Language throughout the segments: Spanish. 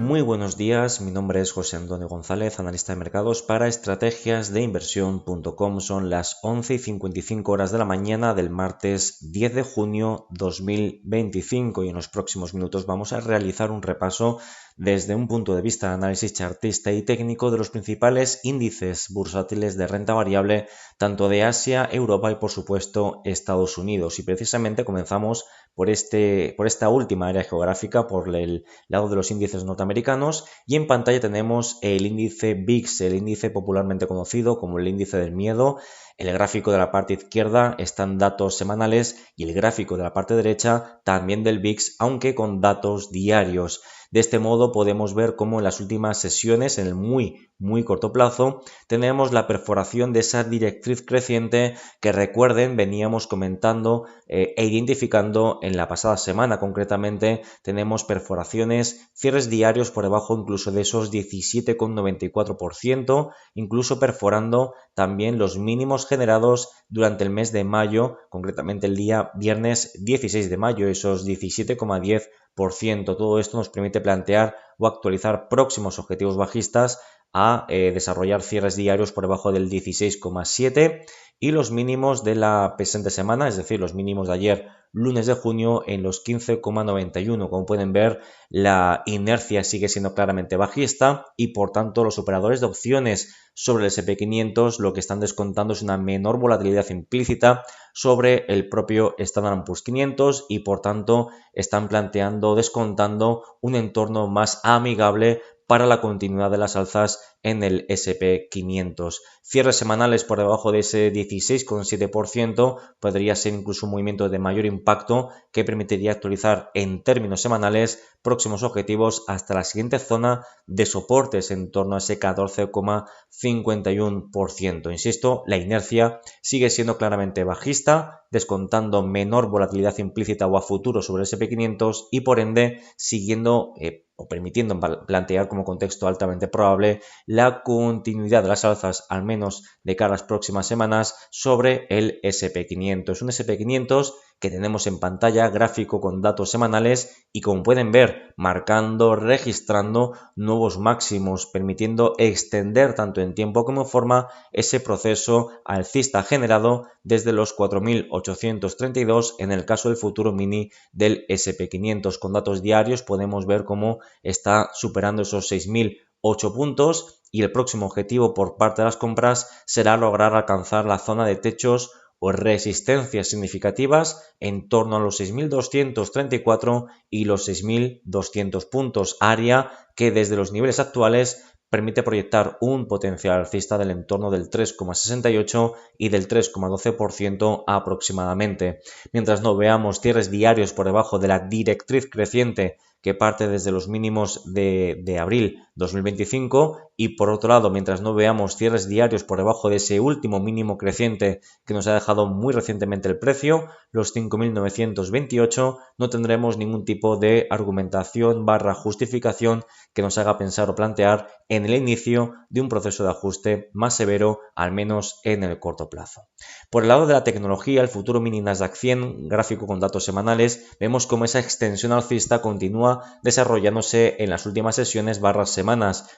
Muy buenos días, mi nombre es José Antonio González, analista de mercados para estrategiasdeinversión.com. Son las 11:55 de la mañana del martes 10 de junio 2025 y en los próximos minutos vamos a realizar un repaso desde un punto de vista de análisis chartista y técnico de los principales índices bursátiles de renta variable tanto de Asia, Europa y por supuesto Estados Unidos. Y precisamente comenzamos por esta última área geográfica, por el lado de los índices norteamericanos, y en pantalla tenemos el índice VIX, el índice popularmente conocido como el índice del miedo. El gráfico de la parte izquierda están datos semanales y el gráfico de la parte derecha también del VIX, aunque con datos diarios. De este modo podemos ver cómo en las últimas sesiones, en el muy corto plazo, tenemos la perforación de esa directriz creciente que, recuerden, veníamos comentando e identificando en la pasada semana. Concretamente tenemos perforaciones, cierres diarios por debajo incluso de esos 17,94%, incluso perforando también los mínimos generados durante el mes de mayo, concretamente el día viernes 16 de mayo, esos 17,10%. Todo esto nos permite plantear o actualizar próximos objetivos bajistas a desarrollar cierres diarios por debajo del 16,7 y los mínimos de la presente semana, es decir, los mínimos de ayer, lunes de junio, en los 15,91. Como pueden ver, la inercia sigue siendo claramente bajista y por tanto los operadores de opciones sobre el S&P 500 lo que están descontando es una menor volatilidad implícita sobre el propio Standard & Poor's 500 y por tanto están planteando, descontando un entorno más amigable para la continuidad de las alzas en el S&P 500. Cierres semanales por debajo de ese 16,7% podría ser incluso un movimiento de mayor impacto que permitiría actualizar en términos semanales próximos objetivos hasta la siguiente zona de soportes en torno a ese 14,51%. Insisto, la inercia sigue siendo claramente bajista, descontando menor volatilidad implícita o a futuro sobre el S&P 500 y por ende siguiendo o permitiendo plantear como contexto altamente probable la continuidad de las alzas, al menos de cara a las próximas semanas, sobre el S&P 500. Un S&P 500 que tenemos en pantalla, gráfico con datos semanales y, como pueden ver, marcando, registrando nuevos máximos, permitiendo extender tanto en tiempo como en forma ese proceso alcista generado desde los 4.832 en el caso del futuro mini del S&P 500. Con datos diarios podemos ver cómo está superando esos 6.008 puntos y el próximo objetivo por parte de las compras será lograr alcanzar la zona de techos o resistencias significativas en torno a los 6.234 y los 6.200 puntos, área que desde los niveles actuales permite proyectar un potencial alcista del entorno del 3,68 y del 3,12% aproximadamente. Mientras no veamos cierres diarios por debajo de la directriz creciente que parte desde los mínimos de abril 2025 y por otro lado, mientras no veamos cierres diarios por debajo de ese último mínimo creciente que nos ha dejado muy recientemente el precio, los 5.928, no tendremos ningún tipo de argumentación / justificación que nos haga pensar o plantear en el inicio de un proceso de ajuste más severo, al menos en el corto plazo. Por el lado de la tecnología, el futuro mini Nasdaq 100, gráfico con datos semanales, vemos cómo esa extensión alcista continúa desarrollándose en las últimas sesiones / semanas,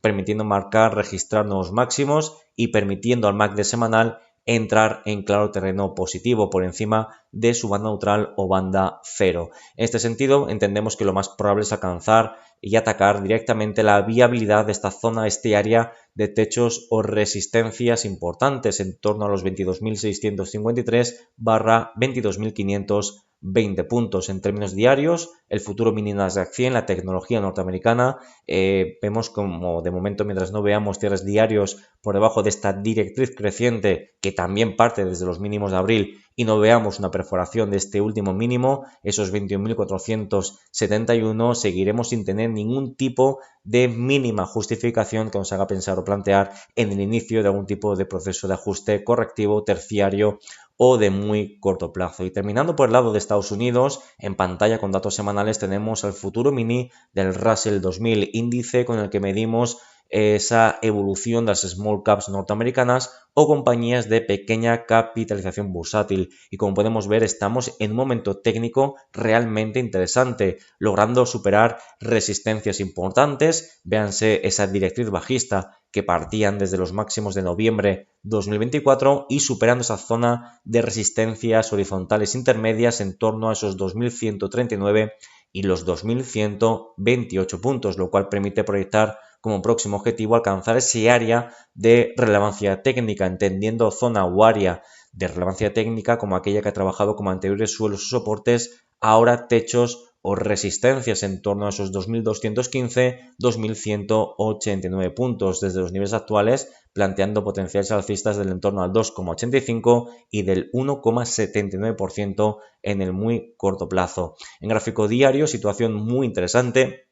permitiendo marcar, registrar nuevos máximos y permitiendo al MACD semanal entrar en claro terreno positivo por encima de su banda neutral o banda cero. En este sentido, entendemos que lo más probable es alcanzar y atacar directamente la viabilidad de esta zona, este área de techos o resistencias importantes en torno a los 22.653 / 22.520 puntos. En términos diarios, el futuro mini Nasdaq 100, la tecnología norteamericana, vemos como de momento, mientras no veamos cierres diarios por debajo de esta directriz creciente que también parte desde los mínimos de abril y no veamos una perforación de este último mínimo, esos 21.471, seguiremos sin tener ningún tipo de mínima justificación que nos haga pensar o plantear en el inicio de algún tipo de proceso de ajuste correctivo, terciario o de muy corto plazo. Y terminando por el lado de Estados Unidos, en pantalla con datos semanales tenemos el futuro mini del Russell 2000, índice con el que medimos esa evolución de las small caps norteamericanas o compañías de pequeña capitalización bursátil. Y como podemos ver, estamos en un momento técnico realmente interesante, logrando superar resistencias importantes. Véanse esa directriz bajista que partían desde los máximos de noviembre 2024 y superando esa zona de resistencias horizontales intermedias en torno a esos 2139 y los 2128 puntos, lo cual permite proyectar como próximo objetivo alcanzar ese área de relevancia técnica, entendiendo zona o área de relevancia técnica como aquella que ha trabajado como anteriores suelos o soportes, ahora techos o resistencias en torno a esos 2.215-2.189 puntos desde los niveles actuales, planteando potenciales alcistas del entorno al 2,85 y del 1,79% en el muy corto plazo. En gráfico diario, situación muy interesante,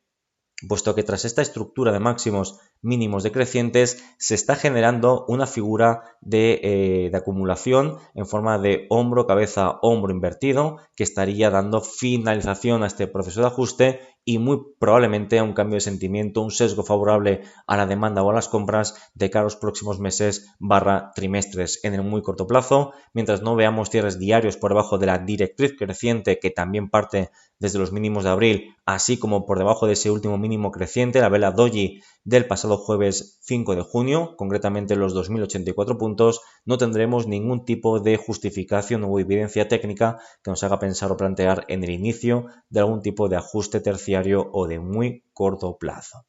puesto que tras esta estructura de máximos mínimos decrecientes se está generando una figura de acumulación en forma de hombro, cabeza, hombro invertido, que estaría dando finalización a este proceso de ajuste y muy probablemente a un cambio de sentimiento, un sesgo favorable a la demanda o a las compras de cara a los próximos meses / trimestres en el muy corto plazo, mientras no veamos cierres diarios por debajo de la directriz creciente que también parte desde los mínimos de abril, así como por debajo de ese último mínimo creciente, la vela doji del pasado jueves 5 de junio, concretamente los 2.084 puntos, no tendremos ningún tipo de justificación o evidencia técnica que nos haga pensar o plantear en el inicio de algún tipo de ajuste terciario o de muy corto plazo.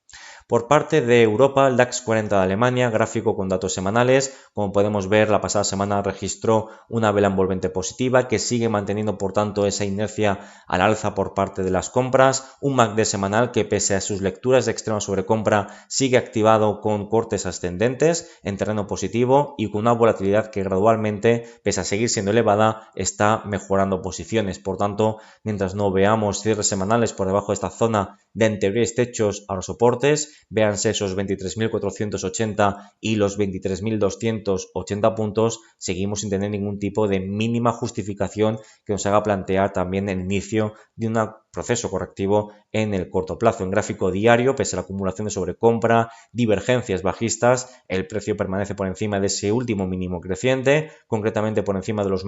Por parte de Europa, el DAX 40 de Alemania, gráfico con datos semanales, como podemos ver, la pasada semana registró una vela envolvente positiva que sigue manteniendo por tanto esa inercia al alza por parte de las compras, un MACD semanal que pese a sus lecturas de extrema sobrecompra sigue activado con cortes ascendentes en terreno positivo y con una volatilidad que gradualmente, pese a seguir siendo elevada, está mejorando posiciones. Por tanto, mientras no veamos cierres semanales por debajo de esta zona de anteriores techos a los soportes, véanse esos 23.480 y los 23.280 puntos, seguimos sin tener ningún tipo de mínima justificación que nos haga plantear también el inicio de un proceso correctivo en el corto plazo. En gráfico diario, pese a la acumulación de sobrecompra, divergencias bajistas, el precio permanece por encima de ese último mínimo creciente, concretamente por encima de los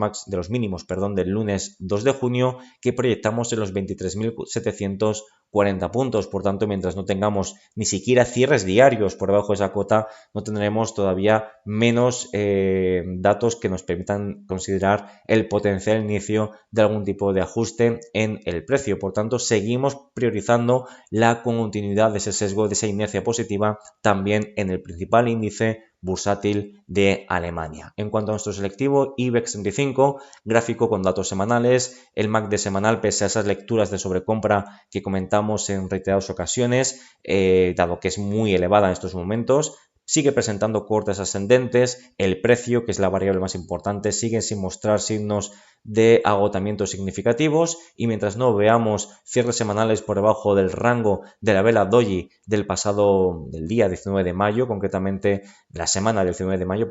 mínimos del lunes 2 de junio, que proyectamos en los 23.740 puntos. Por tanto, mientras no tengamos ni siquiera cierres diarios por debajo de esa cota, no tendremos todavía menos datos que nos permitan considerar el potencial inicio de algún tipo de ajuste en el precio. Por tanto, seguimos priorizando la continuidad de ese sesgo, de esa inercia positiva, también en el principal índice bursátil de Alemania. En cuanto a nuestro selectivo IBEX 35, gráfico con datos semanales, el MACD semanal, pese a esas lecturas de sobrecompra que comentamos en reiteradas ocasiones, dado que es muy elevada en estos momentos, sigue presentando cortes ascendentes, el precio, que es la variable más importante, sigue sin mostrar signos de agotamientos significativos y mientras no veamos cierres semanales por debajo del rango de la vela doji del día 19 de mayo, concretamente de la semana del 19 de mayo,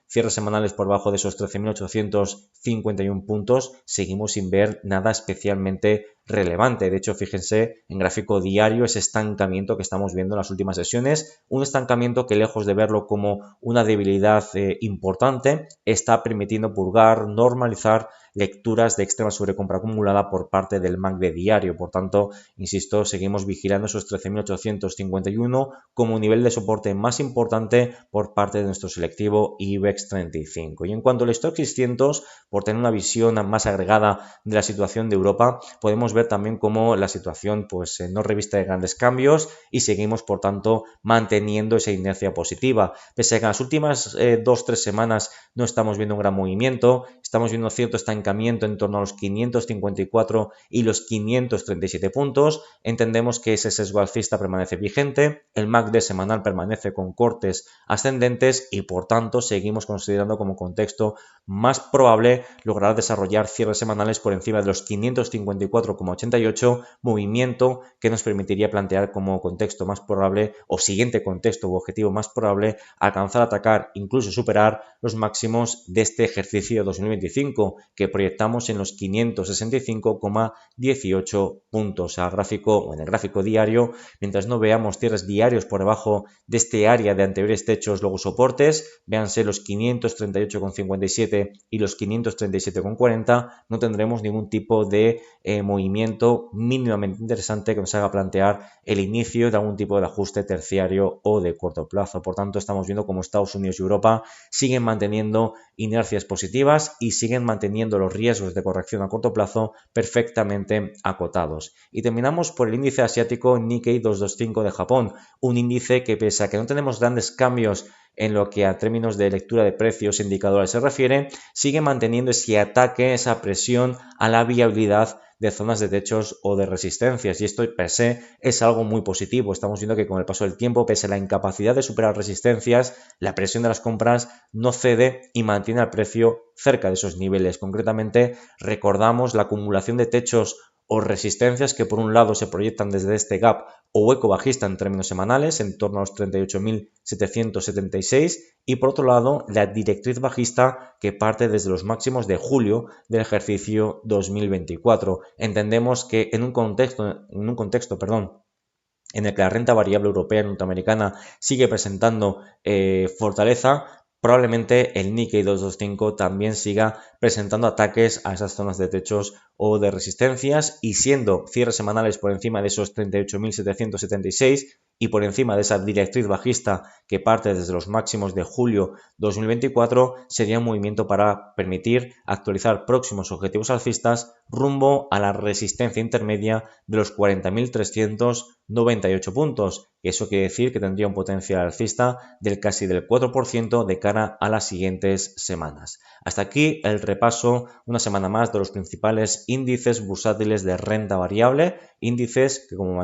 cierres semanales por debajo de esos 13.851 puntos, seguimos sin ver nada especialmente relevante. De hecho, fíjense en gráfico diario ese estancamiento que estamos viendo en las últimas sesiones, un estancamiento que lejos de verlo como una debilidad importante, está permitiendo purgar, normalizar lecturas de extrema sobrecompra acumulada por parte del MACD diario. Por tanto, insisto, seguimos vigilando esos 13.851 como un nivel de soporte más importante por parte de nuestro selectivo IBEX 35. Y en cuanto al Stoxx 600, por tener una visión más agregada de la situación de Europa, podemos ver también cómo la situación no reviste de grandes cambios y seguimos, por tanto, manteniendo esa inercia positiva. Pese a que en las últimas 2-3 semanas no estamos viendo un gran movimiento, estamos viendo cierto estancamiento en torno a los 554 y los 537 puntos, entendemos que ese sesgo alcista permanece vigente, el MACD semanal permanece con cortes ascendentes y por tanto seguimos considerando como contexto más probable lograr desarrollar cierres semanales por encima de los 554,88, movimiento que nos permitiría plantear como contexto más probable o siguiente contexto u objetivo más probable alcanzar, atacar, incluso superar los máximos de este ejercicio 2025 que proyectamos en los 565,18 puntos en el gráfico diario, mientras no veamos cierres diarios por debajo de este área de anteriores techos, luego soportes, véanse los 538,57 y los 537,40, no tendremos ningún tipo de movimiento mínimamente interesante que nos haga plantear el inicio de algún tipo de ajuste terciario o de corto plazo. Por tanto, estamos viendo cómo Estados Unidos y Europa siguen manteniendo inercias positivas y siguen manteniendo los riesgos de corrección a corto plazo perfectamente acotados. Y terminamos por el índice asiático Nikkei 225 de Japón, un índice que, pese a que no tenemos grandes cambios en lo que a términos de lectura de precios e indicadores se refiere, sigue manteniendo ese ataque, esa presión a la viabilidad de zonas de techos o de resistencias, y esto per se es algo muy positivo. Estamos viendo que con el paso del tiempo, pese a la incapacidad de superar resistencias, la presión de las compras no cede y mantiene el precio cerca de esos niveles. Concretamente, recordamos la acumulación de techos o resistencias que por un lado se proyectan desde este gap o hueco bajista en términos semanales en torno a los 38.776 y por otro lado la directriz bajista que parte desde los máximos de julio del ejercicio 2024. Entendemos que en un contexto en el que la renta variable europea y norteamericana sigue presentando fortaleza, probablemente el Nikkei 225 también siga presentando ataques a esas zonas de techos o de resistencias, y siendo cierres semanales por encima de esos 38.776 y por encima de esa directriz bajista que parte desde los máximos de julio 2024, sería un movimiento para permitir actualizar próximos objetivos alcistas rumbo a la resistencia intermedia de los 40.398 puntos. Eso quiere decir que tendría un potencial alcista del casi del 4% de cara a las siguientes semanas. Hasta aquí el repaso una semana más de los principales índices bursátiles de renta variable, índices que como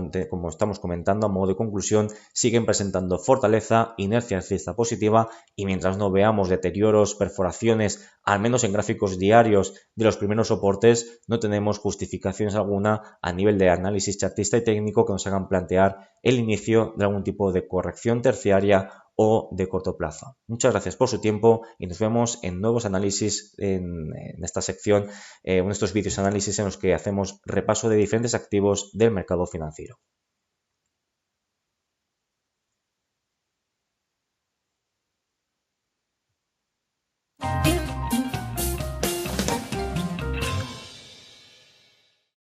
estamos comentando a modo de conclusión siguen presentando fortaleza, inercia alcista positiva, y mientras no veamos deterioros, perforaciones, al menos en gráficos diarios de los primeros soportes, no tenemos justificaciones alguna a nivel de análisis chartista y técnico que nos hagan plantear el inicio de algún tipo de corrección terciaria o de corto plazo. Muchas gracias por su tiempo y nos vemos en nuevos análisis en esta sección, en estos vídeos análisis en los que hacemos repaso de diferentes activos del mercado financiero.